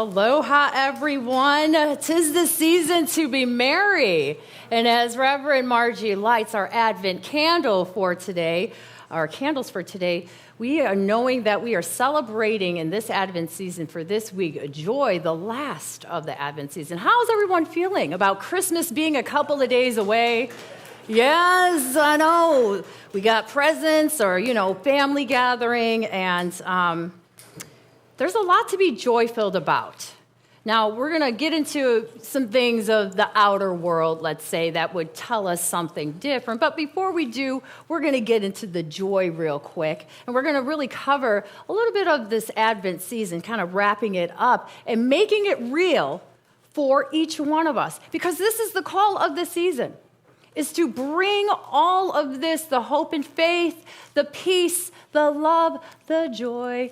Aloha, everyone. 'Tis the season to be merry. And as Reverend Margie lights our Advent candle for today, our candles for today, we are knowing that we are celebrating in this Advent season for this week, joy, the last of the Advent season. How's everyone feeling about Christmas being a couple of days away? Yes, I know. We got presents or, family gathering, and there's a lot to be joy-filled about. Now, we're going to get into some things of the outer world, let's say, that would tell us something different. But before we do, we're going to get into the joy real quick. And we're going to really cover a little bit of this Advent season, kind of wrapping it up and making it real for each one of us. Because this is the call of the season, is to bring all of this, the hope and faith, the peace, the love, the joy,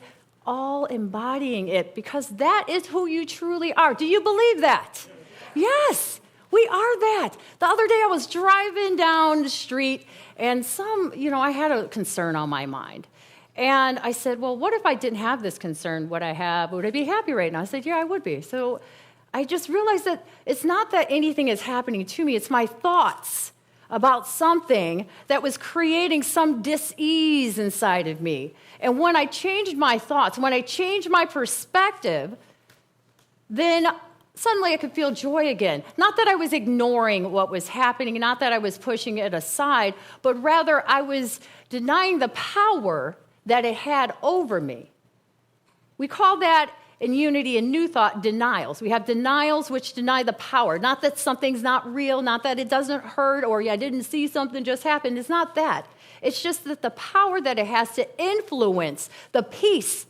all embodying it, because that is who you truly are. Do you believe that? Yes, we are that. The other day I was driving down the street and I had a concern on my mind. And I said, well, what if I didn't have this concern? Would I be happy right now? I said, yeah, I would be. So I just realized that it's not that anything is happening to me. It's my thoughts about something that was creating some dis-ease inside of me. And when I changed my thoughts, when I changed my perspective, then suddenly I could feel joy again. Not that I was ignoring what was happening, not that I was pushing it aside, but rather I was denying the power that it had over me. We call that in Unity and New Thought denials. We have denials which deny the power. Not that something's not real, not that it doesn't hurt, or I didn't see something just happen. It's not that. It's just that the power that it has to influence the peace,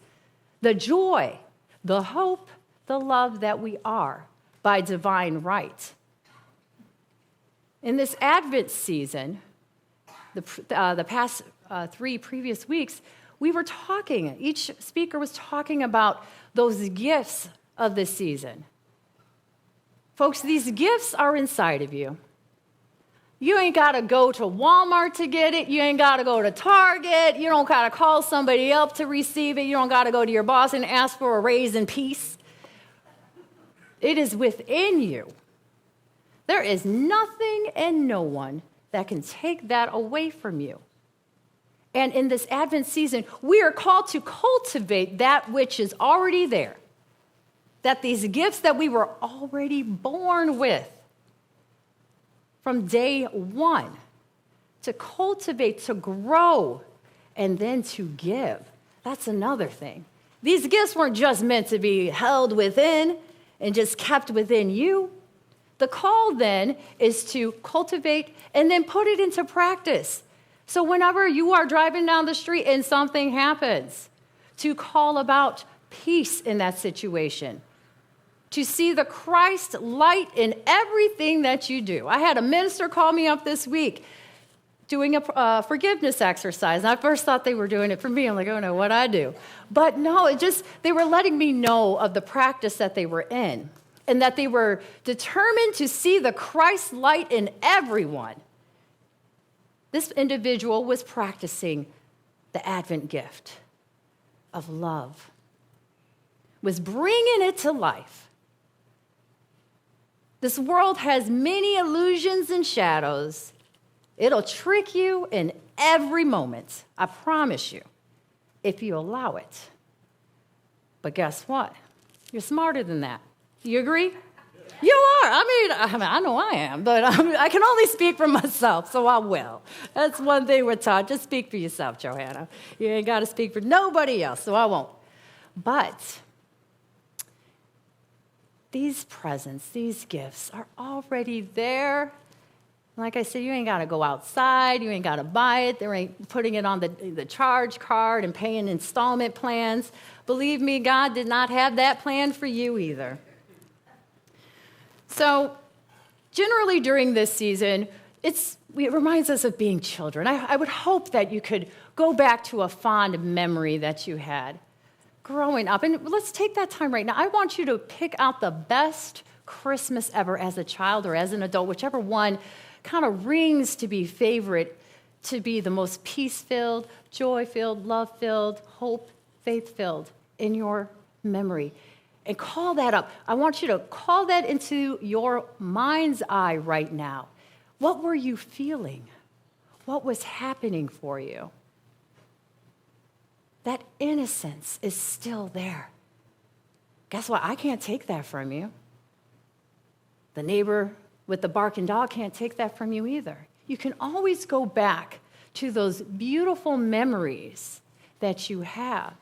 the joy, the hope, the love that we are by divine right. In this Advent season, the past 3 previous weeks, we were talking, each speaker was talking about those gifts of this season. Folks, these gifts are inside of you. You ain't got to go to Walmart to get it. You ain't got to go to Target. You don't got to call somebody up to receive it. You don't got to go to your boss and ask for a raise in peace. It is within you. There is nothing and no one that can take that away from you. And in this Advent season, we are called to cultivate that which is already there. That these gifts that we were already born with from day one, to cultivate, to grow, and then to give. That's another thing. These gifts weren't just meant to be held within and just kept within you. The call then is to cultivate and then put it into practice. So whenever you are driving down the street and something happens, to call about peace in that situation, to see the Christ light in everything that you do. I had a minister call me up this week doing a forgiveness exercise. And I first thought they were doing it for me. I'm like, oh no, what I do? But no, they were letting me know of the practice that they were in and that they were determined to see the Christ light in everyone. This individual was practicing the Advent gift of love, was bringing it to life. This world has many illusions and shadows. It'll trick you in every moment, I promise you, if you allow it. But guess what? You're smarter than that. You agree? You are. I know I am, but I can only speak for myself, so I will. That's one thing we're taught. Just speak for yourself, Johanna. You ain't got to speak for nobody else, so I won't. But these presents, these gifts are already there. Like I said, you ain't got to go outside. You ain't got to buy it. They ain't putting it on the charge card and paying installment plans. Believe me, God did not have that plan for you either. So generally during this season, it reminds us of being children. I would hope that you could go back to a fond memory that you had growing up. And let's take that time right now. I want you to pick out the best Christmas ever as a child or as an adult, whichever one kind of rings to be favorite, to be the most peace-filled, joy-filled, love-filled, hope, faith-filled in your memory. and call that up. I want you to call that into your mind's eye right now. What were you feeling? What was happening for you? That innocence is still there. Guess what? I can't take that from you. The neighbor with the barking dog can't take that from you either. You can always go back to those beautiful memories that you have.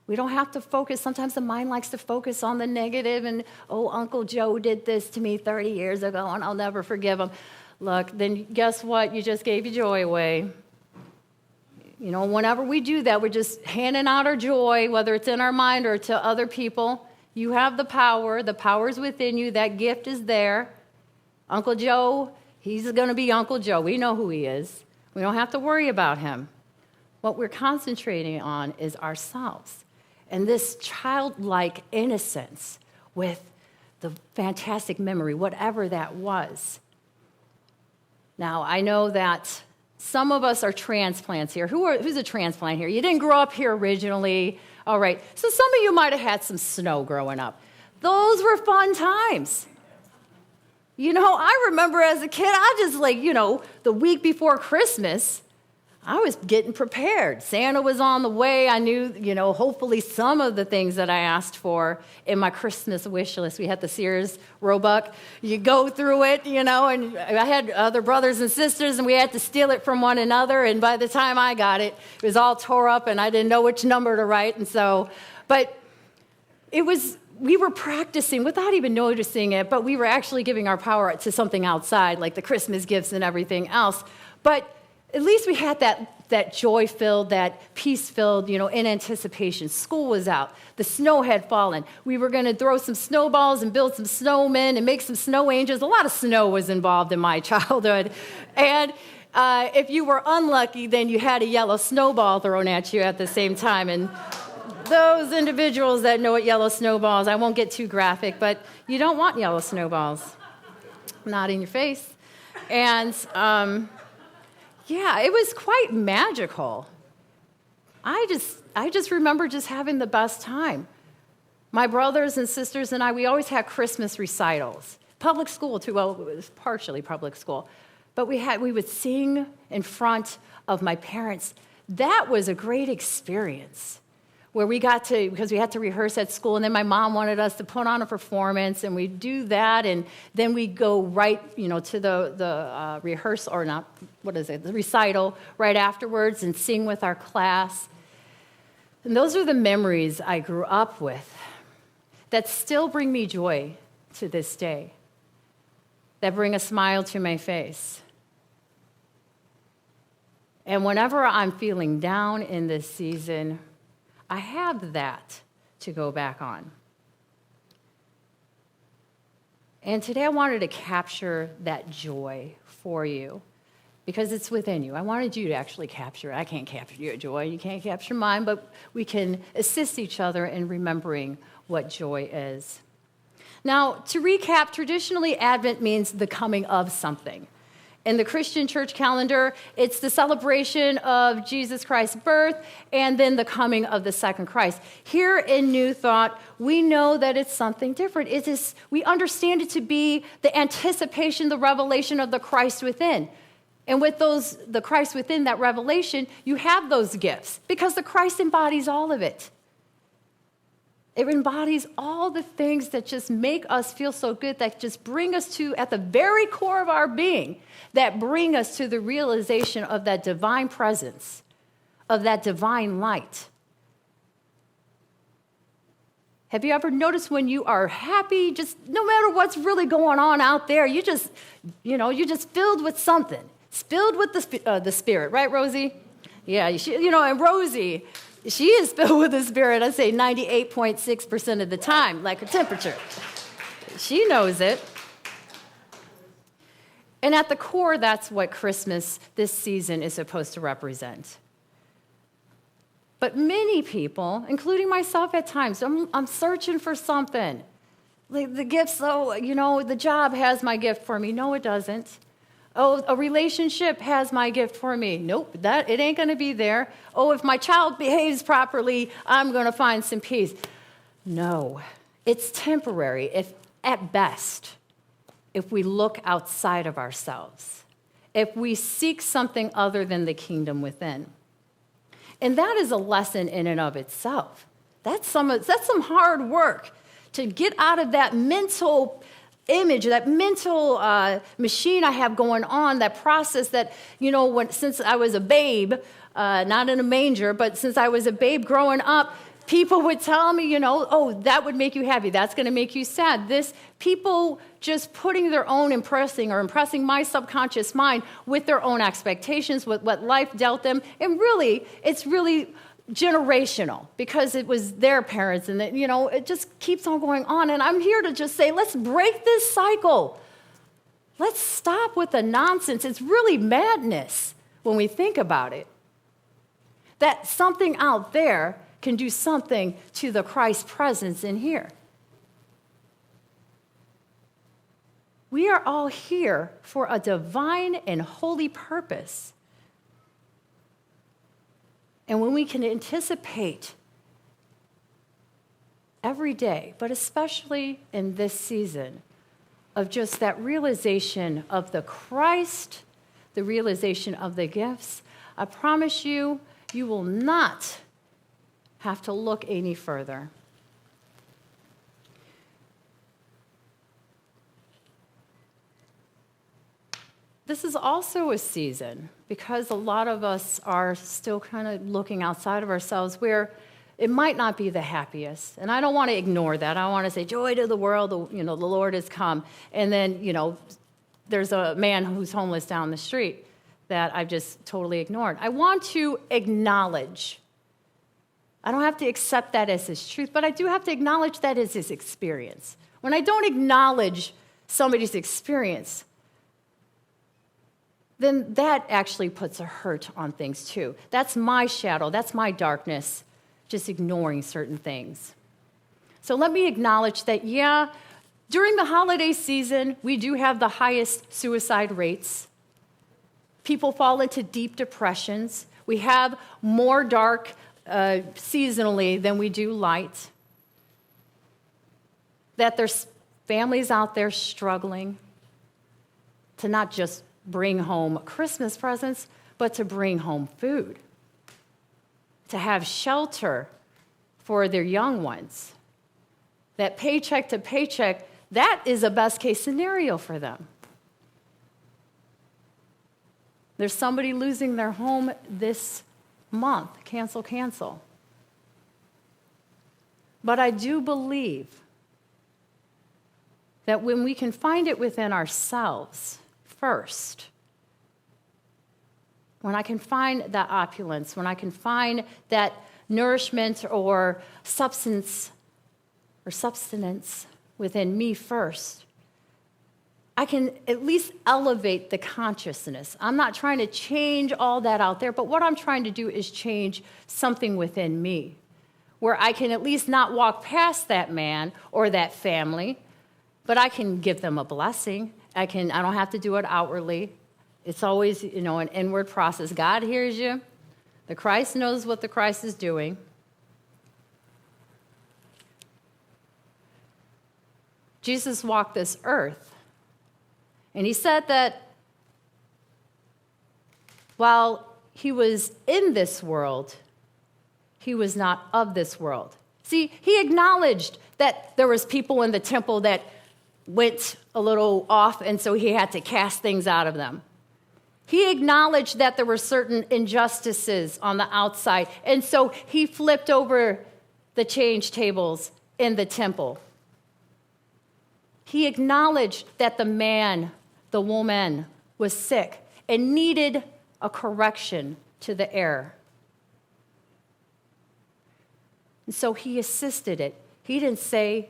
We don't have to focus. Sometimes the mind likes to focus on the negative and, oh, Uncle Joe did this to me 30 years ago and I'll never forgive him. Look, then guess what? You just gave your joy away. You know, whenever we do that, we're just handing out our joy, whether it's in our mind or to other people. You have the power. The power's within you. That gift is there. Uncle Joe, he's going to be Uncle Joe. We know who he is. We don't have to worry about him. What we're concentrating on is ourselves. And this childlike innocence with the fantastic memory, whatever that was. Now, I know that some of us are transplants here. Who's a transplant here? You didn't grow up here originally. All right. So some of you might have had some snow growing up. Those were fun times. You know, I remember as a kid, I just the week before Christmas, I was getting prepared. Santa was on the way. I knew, hopefully some of the things that I asked for in my Christmas wish list. We had the Sears Roebuck. You go through it, and I had other brothers and sisters, and we had to steal it from one another. And by the time I got it, it was all tore up, and I didn't know which number to write. But we were practicing without even noticing it, but we were actually giving our power to something outside, like the Christmas gifts and everything else. But at least we had that joy-filled, that peace-filled, in anticipation. School was out. The snow had fallen. We were going to throw some snowballs and build some snowmen and make some snow angels. A lot of snow was involved in my childhood. And if you were unlucky, then you had a yellow snowball thrown at you at the same time. And those individuals that know what yellow snowballs, I won't get too graphic, but you don't want yellow snowballs. Not in your face. And yeah, it was quite magical. I just remember just having the best time. My brothers and sisters and I, we always had Christmas recitals. Public school, too. Well, it was partially public school. But we would sing in front of my parents. That was a great experience where we got to, because we had to rehearse at school, and then my mom wanted us to put on a performance, and we'd do that, and then we'd go right, to the rehearsal, or not, the recital right afterwards and sing with our class. And those are the memories I grew up with that still bring me joy to this day, that bring a smile to my face. And whenever I'm feeling down in this season, I have that to go back on. And today I wanted to capture that joy for you because it's within you. I wanted you to actually capture it. I can't capture your joy. You can't capture mine, but we can assist each other in remembering what joy is. Now, to recap, traditionally Advent means the coming of something. In the Christian church calendar, it's the celebration of Jesus Christ's birth and then the coming of the second Christ. Here in New Thought, we know that it's something different. We understand it to be the anticipation, the revelation of the Christ within. And with the Christ within, that revelation, you have those gifts because the Christ embodies all of it. It embodies all the things that just make us feel so good, that just bring us to, at the very core of our being, that bring us to the realization of that divine presence, of that divine light. Have you ever noticed when you are happy, just no matter what's really going on out there, you're just filled with something. It's filled with the Spirit, right, Rosie? Yeah, and Rosie, she is filled with the Spirit, I'd say 98.6% of the time, like her temperature. She knows it. And at the core, that's what Christmas this season is supposed to represent. But many people, including myself at times, I'm searching for something. Like the gifts, the job has my gift for me. No, it doesn't. Oh, a relationship has my gift for me. Nope, it ain't going to be there. Oh, if my child behaves properly, I'm going to find some peace. No, it's temporary, if at best, if we look outside of ourselves, if we seek something other than the kingdom within. And that is a lesson in and of itself. That's some hard work to get out of that mental image, that mental machine I have going on, that process that, since I was a babe, not in a manger, but since I was a babe growing up, people would tell me, oh, that would make you happy. That's going to make you sad. People just putting their own impressing my subconscious mind with their own expectations, with what life dealt them. And really, it's really generational because it was their parents and it just keeps on going on. And I'm here to just say, let's break this cycle. Let's stop with the nonsense. It's really madness when we think about it. That something out there can do something to the Christ presence in here. We are all here for a divine and holy purpose. And when we can anticipate every day, but especially in this season, of just that realization of the Christ, the realization of the gifts, I promise you, you will not have to look any further. This is also a season, because a lot of us are still kind of looking outside of ourselves, where it might not be the happiest. And I don't want to ignore that. I want to say, joy to the world, the Lord has come. And then, there's a man who's homeless down the street that I've just totally ignored. I want to acknowledge. I don't have to accept that as his truth, but I do have to acknowledge that as his experience. When I don't acknowledge somebody's experience, then that actually puts a hurt on things too. That's my shadow, that's my darkness, just ignoring certain things. So let me acknowledge that, during the holiday season, we do have the highest suicide rates. People fall into deep depressions. We have more dark seasonally than we do light. That there's families out there struggling to not just bring home Christmas presents, but to bring home food, to have shelter for their young ones. That paycheck to paycheck, that is a best case scenario for them. There's somebody losing their home this month. Cancel. But I do believe that when we can find it within ourselves first, when I can find that opulence, when I can find that nourishment or substance or sustenance within me first, I can at least elevate the consciousness. I'm not trying to change all that out there, but what I'm trying to do is change something within me, where I can at least not walk past that man or that family, but I can give them a blessing. I don't have to do it outwardly. It's always, an inward process. God hears you. The Christ knows what the Christ is doing. Jesus walked this earth, and he said that while he was in this world, he was not of this world. See, he acknowledged that there was people in the temple that went a little off, and so he had to cast things out of them. He acknowledged that there were certain injustices on the outside, and so he flipped over the change tables in the temple. He acknowledged that the man, the woman, was sick and needed a correction to the error. And so he assisted it. He didn't say,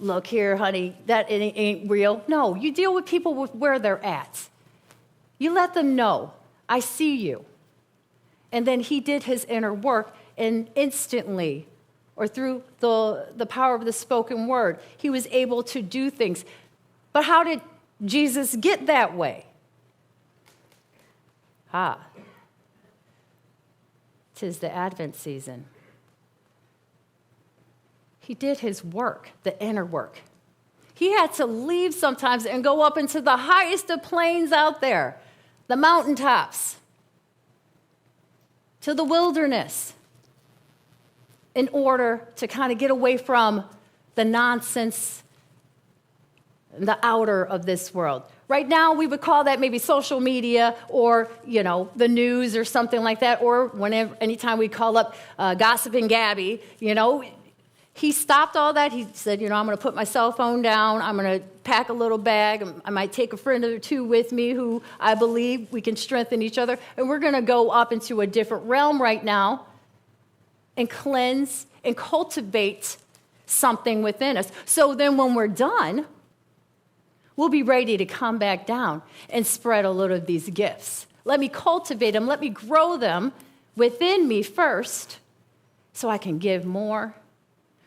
look here, honey, that ain't real. No, you deal with people with where they're at. You let them know, I see you. And then he did his inner work, and instantly, or through the power of the spoken word, he was able to do things. But how did Jesus get that way? 'Tis the Advent season. He did his work, the inner work. He had to leave sometimes and go up into the highest of plains out there, the mountaintops, to the wilderness, in order to kind of get away from the nonsense, the outer of this world. Right now, we would call that maybe social media or, the news or something like that, or anytime we call up Gossiping Gabby, He stopped all that. He said, I'm going to put my cell phone down. I'm going to pack a little bag. I might take a friend or two with me who I believe we can strengthen each other. And we're going to go up into a different realm right now and cleanse and cultivate something within us. So then when we're done, we'll be ready to come back down and spread a little of these gifts. Let me cultivate them. Let me grow them within me first so I can give more,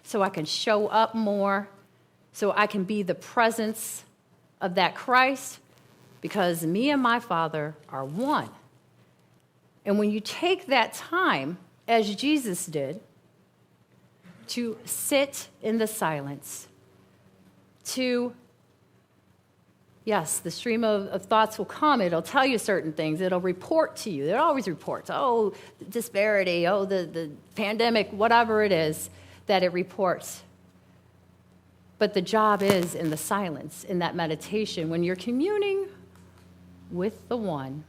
so I can show up more, so I can be the presence of that Christ, because me and my Father are one. And when you take that time, as Jesus did, to sit in the silence, yes, the stream of thoughts will come. It'll tell you certain things. It'll report to you. It always reports. Oh, disparity. Oh, the pandemic, whatever it is that it reports. But the job is in the silence, in that meditation, when you're communing with the one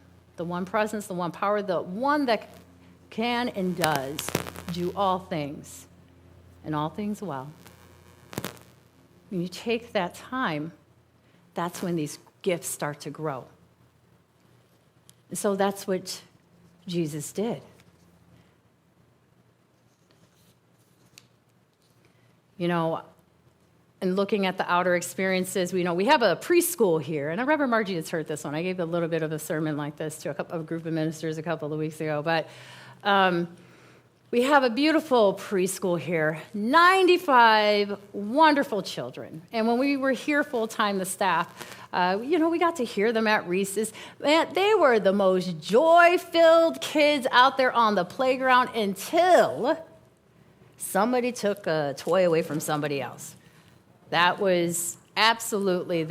presence, the one power, the one that can and does do all things, and all things well. When you take that time, that's when these gifts start to grow. And so that's what Jesus did. And looking at the outer experiences, we have a preschool here. And Reverend Margie has heard this one. I gave a little bit of a sermon like this to a group of ministers a couple of weeks ago. But we have a beautiful preschool here, 95 wonderful children. And when we were here full-time, the staff, we got to hear them at recess. Man, they were the most joy-filled kids out there on the playground until somebody took a toy away from somebody else. That was absolutely,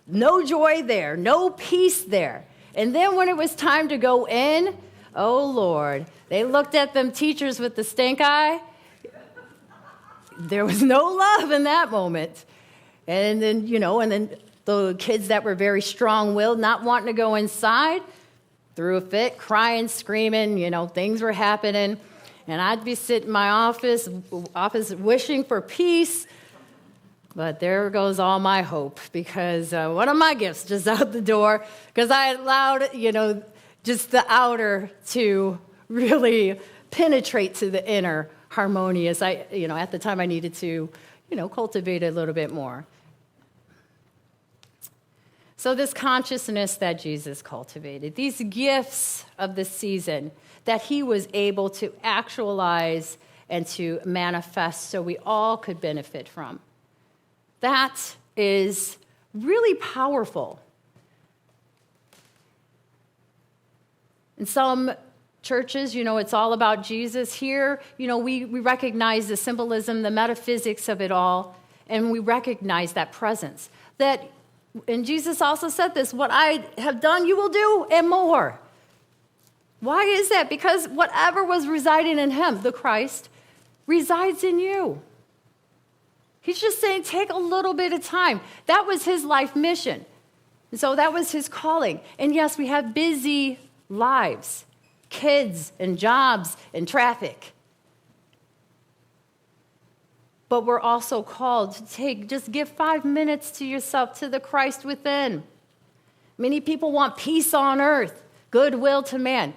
no joy there, no peace there. And then when it was time to go in, oh, Lord, they looked at them teachers with the stink eye. There was no love in that moment. And then, the kids that were very strong-willed, not wanting to go inside, threw a fit, crying, screaming, things were happening. And I'd be sitting in my office wishing for peace. But there goes all my hope, because one of my gifts just out the door, because I allowed, just the outer to really penetrate to the inner harmonious. At the time I needed to, cultivate a little bit more. So this consciousness that Jesus cultivated, these gifts of the season that he was able to actualize and to manifest so we all could benefit from, that is really powerful. In some churches, it's all about Jesus. Here, we recognize the symbolism, the metaphysics of it all, and we recognize that presence. And Jesus also said this, what I have done, you will do, and more. Why is that? Because whatever was residing in him, the Christ, resides in you. He's just saying, take a little bit of time. That was his life mission. And so that was his calling. And yes, we have busy lives, kids and jobs and traffic. But we're also called to just give 5 minutes to yourself, to the Christ within. Many people want peace on earth, goodwill to man.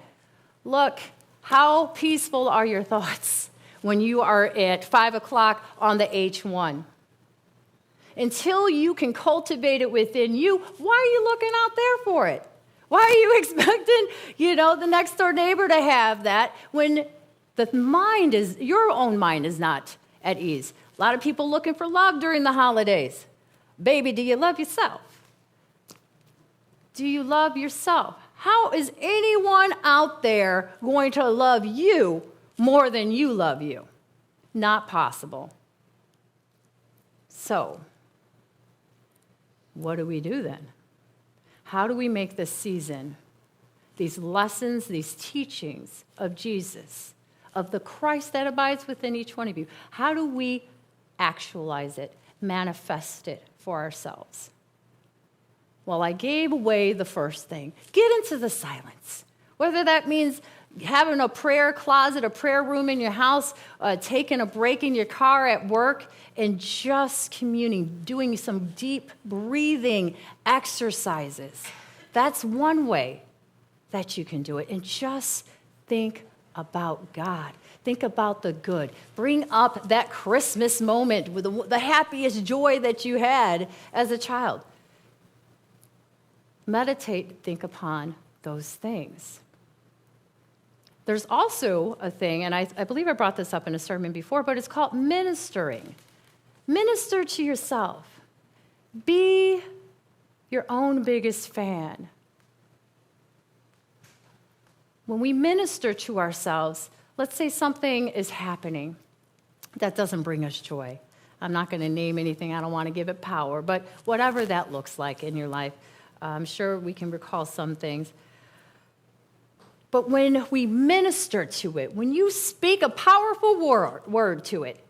Look, how peaceful are your thoughts when you are at 5 o'clock on the H1? Until you can cultivate it within you, why are you looking out there for it? Why are you expecting, the next door neighbor to have that when your own mind is not at ease? A lot of people looking for love during the holidays. Baby, do you love yourself? Do you love yourself? How is anyone out there going to love you more than you love you? not possible. So, what do we do then? How do we make this season, these lessons, these teachings of Jesus, of the Christ that abides within each one of you, how do we actualize it, manifest it for ourselves? Well, I gave away the first thing. Get into the silence. Whether that means having a prayer closet, a prayer room in your house, taking a break in your car at work, and just communing, doing some deep breathing exercises. That's one way that you can do it. And just think about God. Think about the good. Bring up that Christmas moment with the happiest joy that you had as a child. Meditate, think upon those things. There's also a thing, and I believe I brought this up in a sermon before, but it's called ministering. Minister to yourself. Be your own biggest fan. When we minister to ourselves, let's say something is happening that doesn't bring us joy. I'm not going to name anything. I don't want to give it power, but whatever that looks like in your life, I'm sure we can recall some things. But when we minister to it, when you speak a powerful word to it,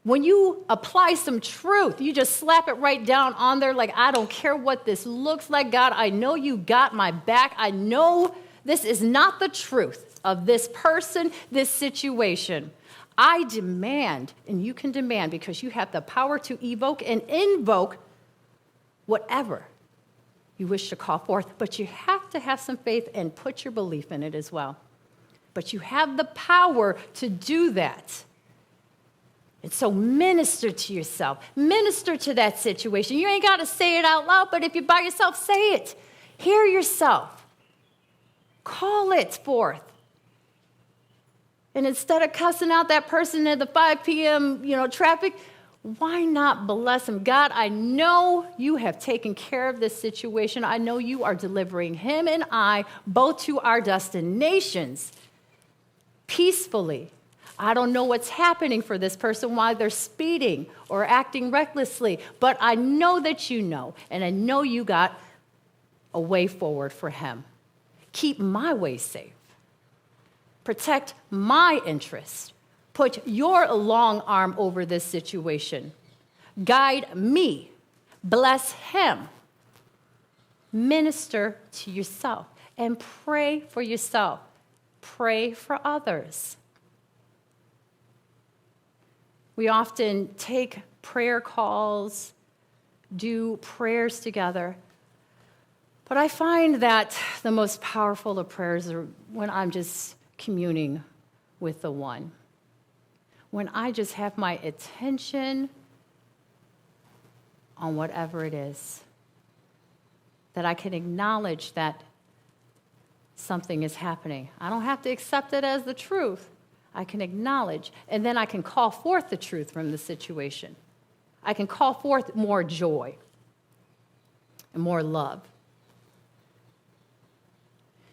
when you apply some truth, you just slap it right down on there like, I don't care what this looks like, God, I know you got my back. I know this is not the truth of this person, this situation. I demand, and you can demand because you have the power to evoke and invoke whatever you wish to call forth, but you have to have some faith and put your belief in it as well. But you have the power to do that. And so minister to yourself. Minister to that situation. You ain't got to say it out loud, but if you're by yourself, say it. Hear yourself. Call it forth. And instead of cussing out that person at the 5 p.m. Traffic, why not bless him? God, I know you have taken care of this situation. I know you are delivering him and I both to our destinations peacefully. I don't know what's happening for this person while they're speeding or acting recklessly, but I know that you know, and I know you got a way forward for him. Keep my way safe. Protect my interests. Put your long arm over this situation. Guide me. Bless him. Minister to yourself and pray for yourself. Pray for others. We often take prayer calls, do prayers together. But I find that the most powerful of prayers are when I'm just communing with the one. When I just have my attention on whatever it is, that I can acknowledge that something is happening. I don't have to accept it as the truth. I can acknowledge, and then I can call forth the truth from the situation. I can call forth more joy and more love.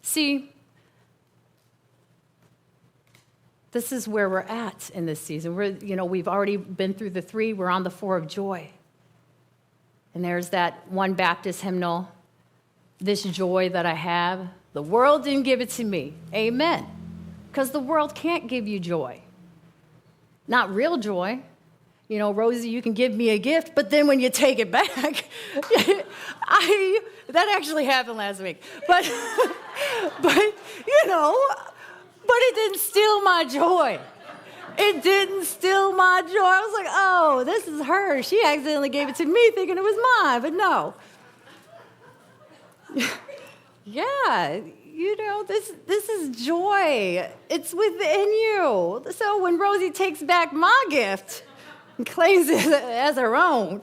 See, this is where we're at in this season. We've already been through the 3. We're on the 4 of joy. And there's that one Baptist hymnal, this joy that I have, the world didn't give it to me. Amen. Because the world can't give you joy. Not real joy. Rosie, you can give me a gift, but then when you take it back, that actually happened last week. But it didn't steal my joy. It didn't steal my joy. I was like, oh, this is her. She accidentally gave it to me thinking it was mine, but no. Yeah, this is joy. It's within you. So when Rosie takes back my gift and claims it as her own,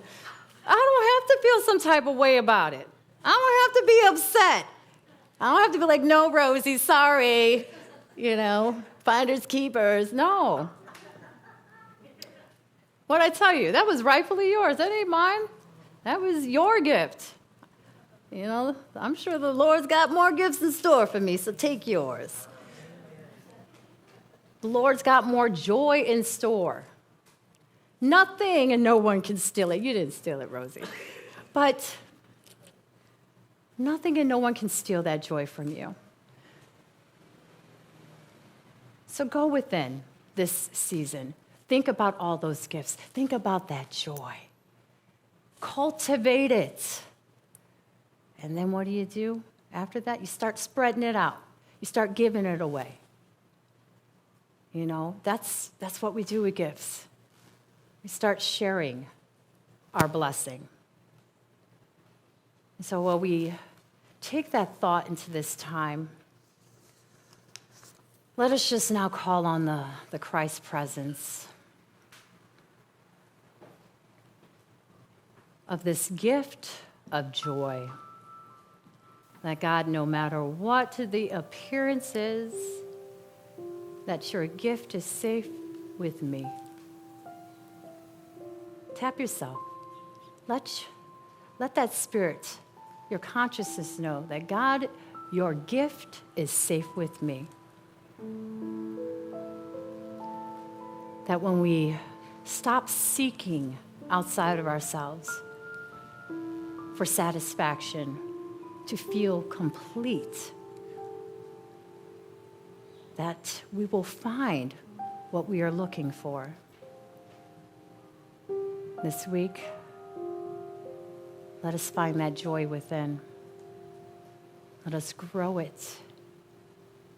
I don't have to feel some type of way about it. I don't have to be upset. I don't have to be like, no, Rosie, sorry. Finders keepers. No. What'd I tell you? That was rightfully yours. That ain't mine. That was your gift. I'm sure the Lord's got more gifts in store for me, so take yours. The Lord's got more joy in store. Nothing and no one can steal it. You didn't steal it, Rosie. But nothing and no one can steal that joy from you. So go within this season. Think about all those gifts. Think about that joy. Cultivate it. And then what do? After that, you start spreading it out. You start giving it away. You know, that's what we do with gifts. We start sharing our blessing. And so while we take that thought into this time, let us just now call on the Christ presence of this gift of joy. That God, no matter what the appearance is, that your gift is safe with me. Tap yourself. Let that spirit, your consciousness know that God, your gift is safe with me. That when we stop seeking outside of ourselves for satisfaction, to feel complete, that we will find what we are looking for. This week, let us find that joy within. Let us grow it.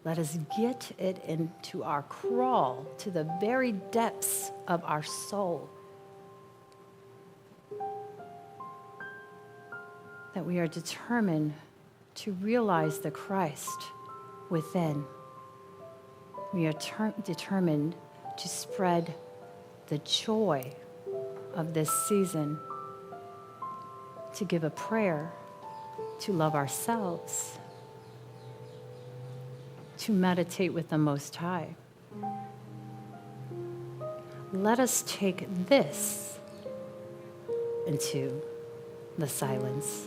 Let us get it into our crawl to the very depths of our soul. That we are determined to realize the Christ within. We are determined to spread the joy of this season, to give a prayer, to love ourselves, to meditate with the Most High. Let us take this into the silence.